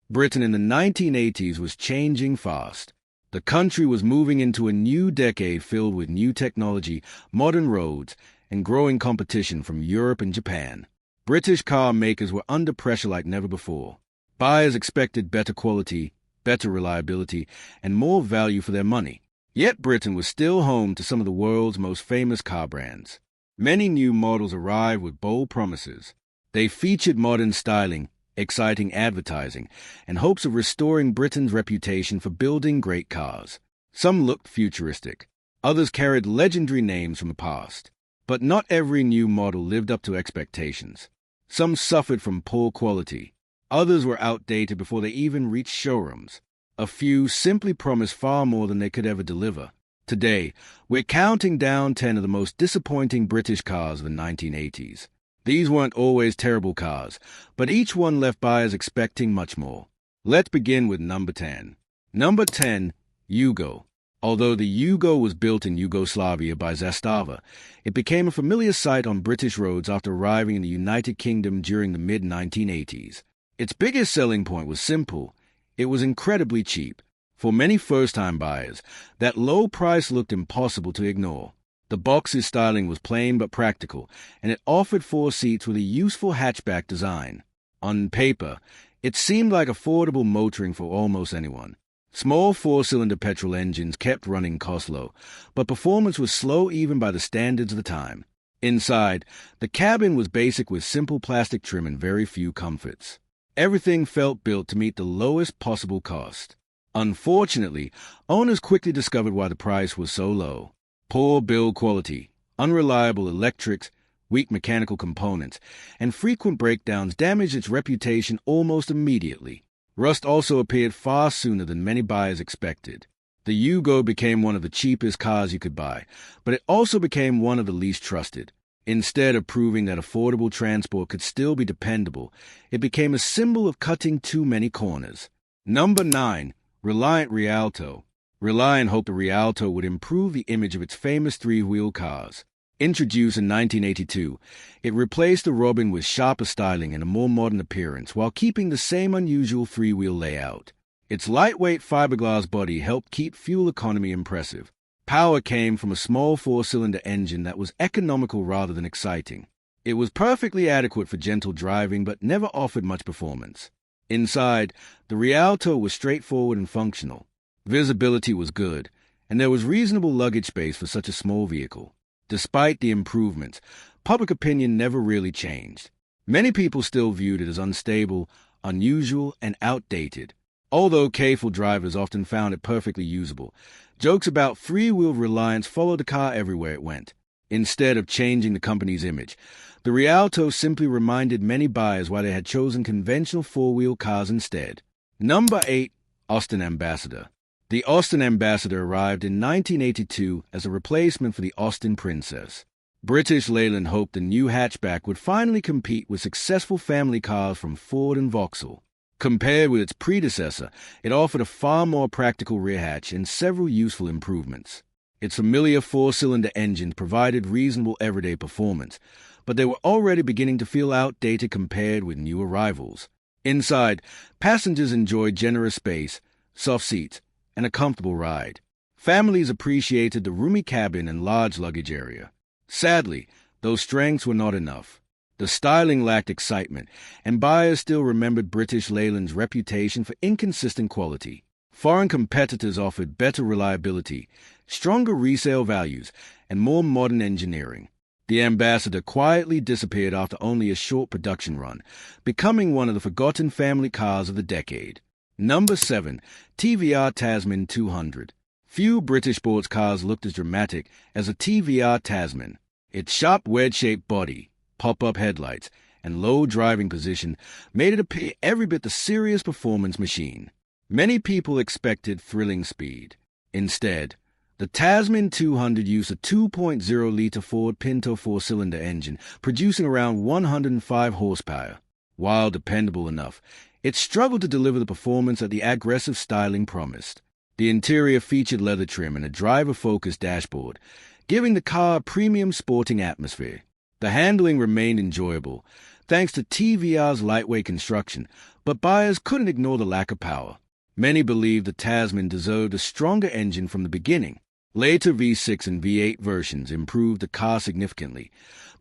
Britain in the 1980s was changing fast. The country was moving into a new decade filled with new technology, modern roads, and growing competition from Europe and Japan. British car makers were under pressure like never before. Buyers expected better quality, better reliability, and more value for their money. Yet Britain was still home to some of the world's most famous car brands. Many new models arrived with bold promises. They featured modern styling, exciting advertising, and hopes of restoring Britain's reputation for building great cars. Some looked futuristic. Others carried legendary names from the past. But not every new model lived up to expectations. Some suffered from poor quality. Others were outdated before they even reached showrooms. A few simply promised far more than they could ever deliver. Today, we're counting down 10 of the most disappointing British cars of the 1980s. These weren't always terrible cars, but each one left buyers expecting much more. Let's begin with number 10. Number 10, Yugo. Although the Yugo was built in Yugoslavia by Zastava, it became a familiar sight on British roads after arriving in the United Kingdom during the mid-1980s. Its biggest selling point was simple. It was incredibly cheap. For many first-time buyers, that low price looked impossible to ignore. The box's styling was plain but practical, and it offered 4 seats with a useful hatchback design. On paper, it seemed like affordable motoring for almost anyone. Small 4-cylinder petrol engines kept running costs low, but performance was slow even by the standards of the time. Inside, the cabin was basic with simple plastic trim and very few comforts. Everything felt built to meet the lowest possible cost. Unfortunately, owners quickly discovered why the price was so low. Poor build quality, unreliable electrics, weak mechanical components, and frequent breakdowns damaged its reputation almost immediately. Rust also appeared far sooner than many buyers expected. The Yugo became one of the cheapest cars you could buy, but it also became one of the least trusted. Instead of proving that affordable transport could still be dependable, it became a symbol of cutting too many corners. Number 9. Reliant Rialto. Reliant hoped the Rialto would improve the image of its famous 3-wheel cars. Introduced in 1982, it replaced the Robin with sharper styling and a more modern appearance while keeping the same unusual 3-wheel layout. Its lightweight fiberglass body helped keep fuel economy impressive. Power came from a small 4-cylinder engine that was economical rather than exciting. It was perfectly adequate for gentle driving but never offered much performance. Inside, the Rialto was straightforward and functional. Visibility was good, and there was reasonable luggage space for such a small vehicle. Despite the improvements, public opinion never really changed. Many people still viewed it as unstable, unusual, and outdated. Although careful drivers often found it perfectly usable, jokes about 3-wheel reliance followed the car everywhere it went. Instead of changing the company's image, the Rialto simply reminded many buyers why they had chosen conventional 4-wheel cars instead. Number 8. Austin Ambassador. The Austin Ambassador arrived in 1982 as a replacement for the Austin Princess. British Leyland hoped the new hatchback would finally compete with successful family cars from Ford and Vauxhall. Compared with its predecessor, it offered a far more practical rear hatch and several useful improvements. Its familiar 4-cylinder engines provided reasonable everyday performance, but they were already beginning to feel outdated compared with new arrivals. Inside, passengers enjoyed generous space, soft seats, and a comfortable ride. Families appreciated the roomy cabin and large luggage area. Sadly, those strengths were not enough. The styling lacked excitement, and buyers still remembered British Leyland's reputation for inconsistent quality. Foreign competitors offered better reliability, stronger resale values, and more modern engineering. The Ambassador quietly disappeared after only a short production run, becoming one of the forgotten family cars of the decade. Number 7. TVR Tasman 200. Few British sports cars looked as dramatic as a TVR Tasman. Its sharp wedge-shaped body, pop-up headlights, and low driving position made it appear every bit the serious performance machine. Many people expected thrilling speed. Instead, the Tasman 200 used a 2.0-liter Ford Pinto 4-cylinder engine, producing around 105 horsepower. While dependable enough, it struggled to deliver the performance that the aggressive styling promised. The interior featured leather trim and a driver-focused dashboard, giving the car a premium sporting atmosphere. The handling remained enjoyable, thanks to TVR's lightweight construction, But buyers couldn't ignore the lack of power. Many believed the Tasman deserved a stronger engine from the beginning. Later V6 and V8 versions improved the car significantly,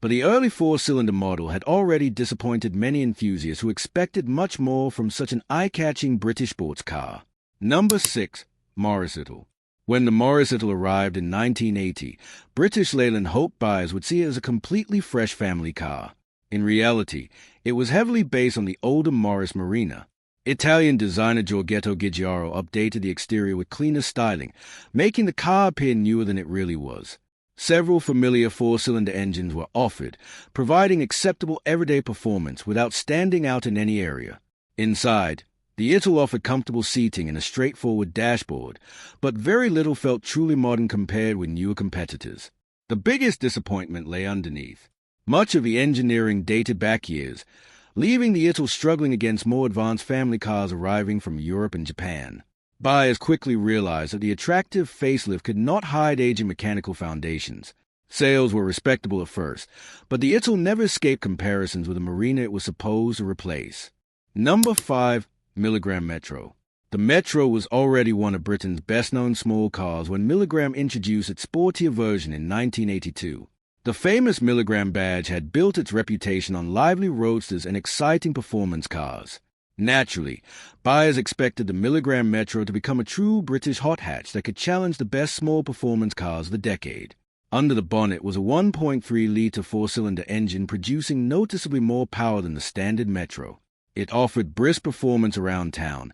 but the early four-cylinder model had already disappointed many enthusiasts who expected much more from such an eye-catching British sports car. Number 6. Morris Italy. When the Morris Italy arrived in 1980, British Leyland hoped buyers would see it as a completely fresh family car. In reality, it was heavily based on the older Morris Marina. Italian designer Giorgetto Giugiaro updated the exterior with cleaner styling, making the car appear newer than it really was. Several familiar four-cylinder engines were offered, providing acceptable everyday performance without standing out in any area. Inside, the Italy offered comfortable seating and a straightforward dashboard, but very little felt truly modern compared with newer competitors. The biggest disappointment lay underneath. Much of the engineering dated back years, leaving the Italy struggling against more advanced family cars arriving from Europe and Japan. Buyers quickly realized that the attractive facelift could not hide aging mechanical foundations. Sales were respectable at first, but the Italy never escaped comparisons with the Marina it was supposed to replace. Number 5. Milligram Metro. The Metro was already one of Britain's best-known small cars when Milligram introduced its sportier version in 1982. The famous Milligram badge had built its reputation on lively roadsters and exciting performance cars. Naturally, buyers expected the Milligram Metro to become a true British hot hatch that could challenge the best small performance cars of the decade. Under the bonnet was a 1.3-litre four-cylinder engine producing noticeably more power than the standard Metro. It offered brisk performance around town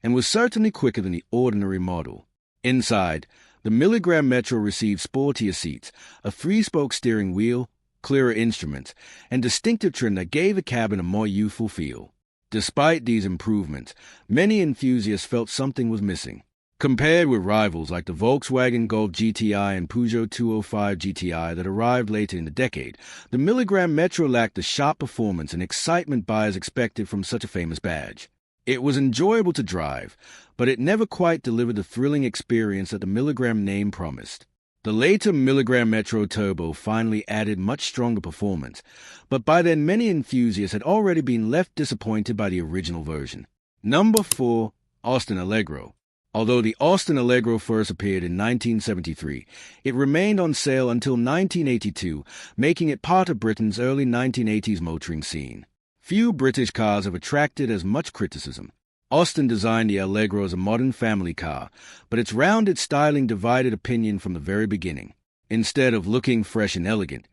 and was certainly quicker than the ordinary model. Inside, the Milligram Metro received sportier seats, a 3-spoke steering wheel, clearer instruments, and distinctive trim that gave the cabin a more youthful feel. Despite these improvements, many enthusiasts felt something was missing. Compared with rivals like the Volkswagen Golf GTI and Peugeot 205 GTI that arrived later in the decade, the Milligram Metro lacked the sharp performance and excitement buyers expected from such a famous badge. It was enjoyable to drive, but it never quite delivered the thrilling experience that the Milligram name promised. The later Milligram Metro Turbo finally added much stronger performance, but by then many enthusiasts had already been left disappointed by the original version. Number 4. Austin Allegro. Although the Austin Allegro first appeared in 1973, it remained on sale until 1982, making it part of Britain's early 1980s motoring scene. Few British cars have attracted as much criticism. Austin designed the Allegro as a modern family car, but its rounded styling divided opinion from the very beginning. Instead of looking fresh and elegant,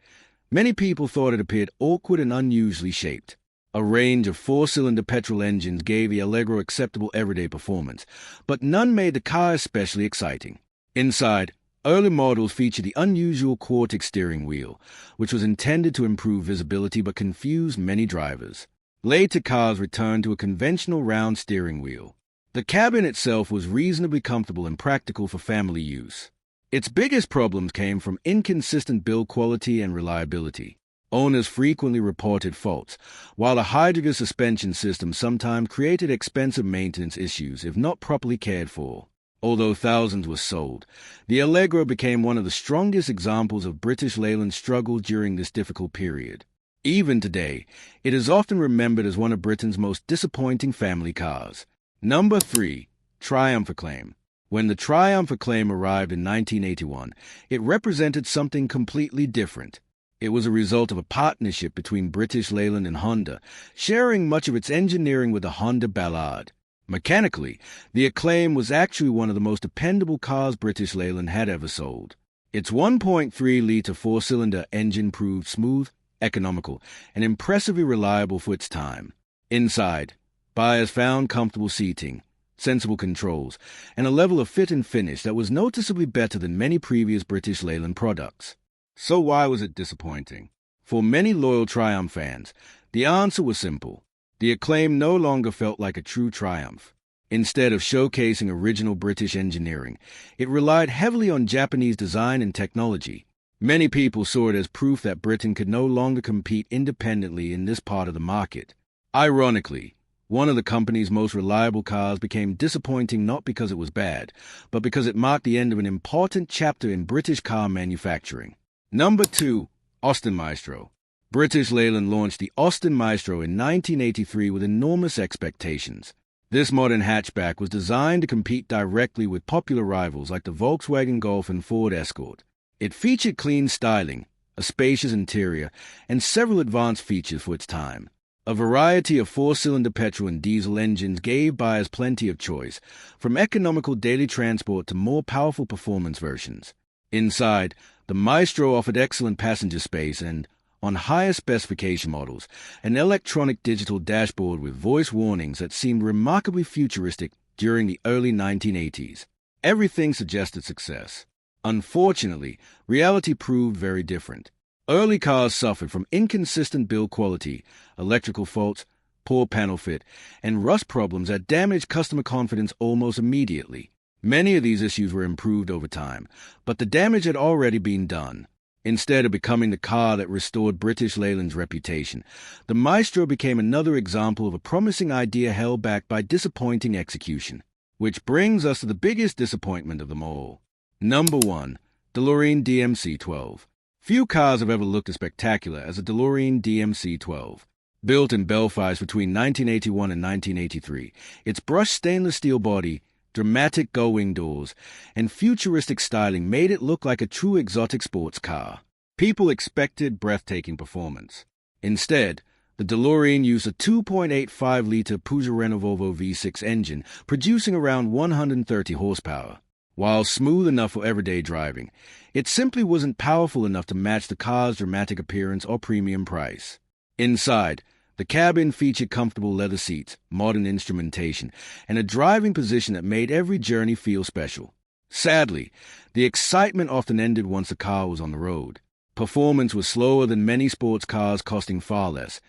many people thought it appeared awkward and unusually shaped. A range of four-cylinder petrol engines gave the Allegro acceptable everyday performance, but none made the car especially exciting. Inside, early models featured the unusual Quartic steering wheel, which was intended to improve visibility but confused many drivers. Later cars returned to a conventional round steering wheel. The cabin itself was reasonably comfortable and practical for family use. Its biggest problems came from inconsistent build quality and reliability. Owners frequently reported faults, while a high-degree suspension system sometimes created expensive maintenance issues if not properly cared for. Although thousands were sold, the Allegro became one of the strongest examples of British Leyland's struggle during this difficult period. Even today, it is often remembered as one of Britain's most disappointing family cars. Number 3. Triumph Acclaim. When the Triumph Acclaim arrived in 1981, it represented something completely different. It was a result of a partnership between British Leyland and Honda, sharing much of its engineering with the Honda Ballade. Mechanically, the Acclaim was actually one of the most dependable cars British Leyland had ever sold. Its 1.3-litre four-cylinder engine proved smooth, economical, and impressively reliable for its time. Inside, buyers found comfortable seating, sensible controls, and a level of fit and finish that was noticeably better than many previous British Leyland products. So why was it disappointing? For many loyal Triumph fans, the answer was simple. The Acclaim no longer felt like a true Triumph. Instead of showcasing original British engineering, it relied heavily on Japanese design and technology. Many people saw it as proof that Britain could no longer compete independently in this part of the market. Ironically, one of the company's most reliable cars became disappointing not because it was bad, but because it marked the end of an important chapter in British car manufacturing. Number 2. Austin Maestro. British Leyland launched the Austin Maestro in 1983 with enormous expectations. This modern hatchback was designed to compete directly with popular rivals like the Volkswagen Golf and Ford Escort. It featured clean styling, a spacious interior, and several advanced features for its time. A variety of four-cylinder petrol and diesel engines gave buyers plenty of choice, from economical daily transport to more powerful performance versions. Inside, the Maestro offered excellent passenger space and, on higher specification models, an electronic digital dashboard with voice warnings that seemed remarkably futuristic during the early 1980s. Everything suggested success. Unfortunately, reality proved very different. Early cars suffered from inconsistent build quality, electrical faults, poor panel fit, and rust problems that damaged customer confidence almost immediately. Many of these issues were improved over time, but the damage had already been done. Instead of becoming the car that restored British Leyland's reputation, the Maestro became another example of a promising idea held back by disappointing execution. Which brings us to the biggest disappointment of them all. Number 1. DeLorean DMC-12. Few cars have ever looked as spectacular as a DeLorean DMC-12. Built in Belfast between 1981 and 1983, its brushed stainless steel body, dramatic gull-wing doors, and futuristic styling made it look like a true exotic sports car. People expected breathtaking performance. Instead, the DeLorean used a 2.85-liter Peugeot-Renault V6 engine, producing around 130 horsepower. While smooth enough for everyday driving, it simply wasn't powerful enough to match the car's dramatic appearance or premium price. Inside, the cabin featured comfortable leather seats, modern instrumentation, and a driving position that made every journey feel special. Sadly, the excitement often ended once the car was on the road. Performance was slower than many sports cars, costing far less,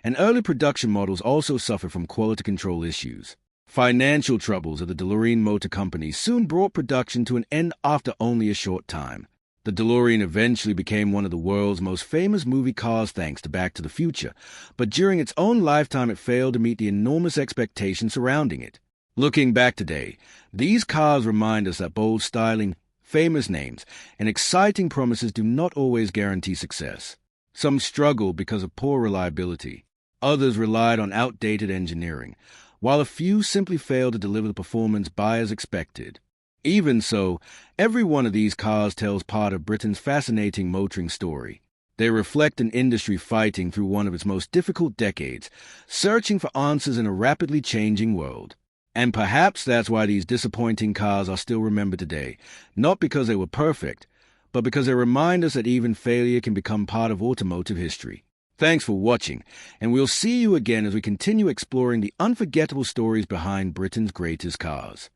and early production models also suffered from quality control issues. Financial troubles of the DeLorean Motor Company soon brought production to an end after only a short time. The DeLorean eventually became one of the world's most famous movie cars thanks to Back to the Future, but during its own lifetime it failed to meet the enormous expectations surrounding it. Looking back today, these cars remind us that bold styling, famous names, and exciting promises do not always guarantee success. Some struggled because of poor reliability. Others relied on outdated engineering, while a few simply failed to deliver the performance buyers expected. Even so, every one of these cars tells part of Britain's fascinating motoring story. They reflect an industry fighting through one of its most difficult decades, searching for answers in a rapidly changing world. And perhaps that's why these disappointing cars are still remembered today, not because they were perfect, but because they remind us that even failure can become part of automotive history. Thanks for watching, and we'll see you again as we continue exploring the unforgettable stories behind Britain's greatest cars.